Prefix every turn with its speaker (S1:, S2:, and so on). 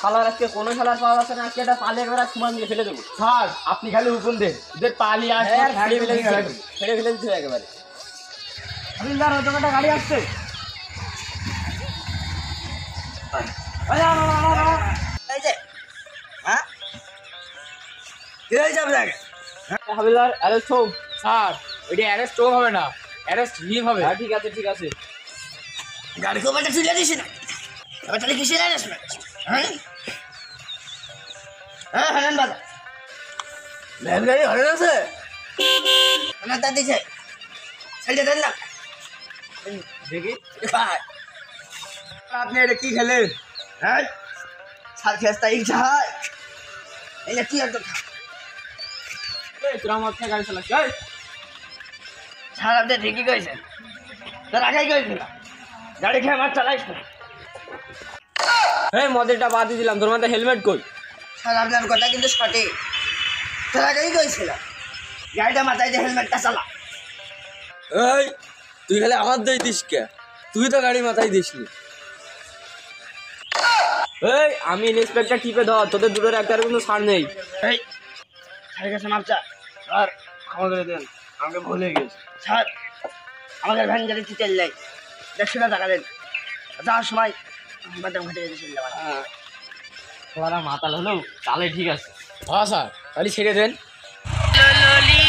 S1: শালার আজকে কোনো শালার পাওয়া যাচ্ছে না, আজকে এটা পালে একবার সমান দিয়ে ফেলে দেবো।
S2: স্যার আপনি খালি হুকুম দেন, এদের পালি আসবে
S1: ফেলে ফেলে দিচ্ছে একেবারে।
S2: হাবিলদার ওই দোকানটা গাড়ি আসছে।
S3: এই যে হ্যাঁ কি হয়েছে আপনাকে?
S1: হাবিলদার অ্যারেস্ট হোক।
S2: স্যার ওইটা অ্যারেস্ট হবে না, অ্যারেস্ট হিম হবে।
S1: হ্যাঁ ঠিক আছে ঠিক আছে।
S3: গাড়ি খুব একটা তুলে দিস না, এবার তাহলে কিসের অ্যারেস্টমেন্ট? হ্যাঁ হ্যাঁ হ্যাঁ দাদা ভ্যান গাড়ি হরেন আছে না তা দিছে ছেড়ে দেন না
S2: দেখি
S3: ভাই। আপনি এটা কি খেলেন? হ্যাঁ সার খেস্তা ইচ্ছা এটা কি একটা
S1: তোরা আমার থেকে গাড়ি চালাস।
S3: স্যার আপনি ঠিকই কইছেন, তোর আগেই কইছিল গাড়ি খেয়ে আমার চালাইস না।
S1: এই মদেরটা বাদ দিয়ে দিলাম, তোর মাথায় হেলমেট কই?
S3: স্যার আপনার কথা কিন্তু সঠিক, তোর আগেই কইছিল গাড়িটা মাথায় দিয়ে হেলমেটটা চালা।
S1: এই তুই খালি আমার দই দিস কে? তুই তো গাড়ি মাথায় দিসনি। এই আমি ইন্সপেক্টর টিপে ধর, তোদের দুটোর একটার কিন্তু ছাড় নেই।
S3: এই স্যারের কাছে মাপচা স্যার ক্ষমা করে দেন, আমাকে ভুলে গেছে স্যার, আমাদের ভ্যান গাড়িতে তেল নেই, 150 টাকা দেন, যাওয়ার সময় বাদাম ঘটে গেছে সিল্লা।
S1: তোরা মাতাল হলেও তাহলে ঠিক আছে। হ্যাঁ স্যার, তাহলে ছেড়ে দেন।
S3: ললি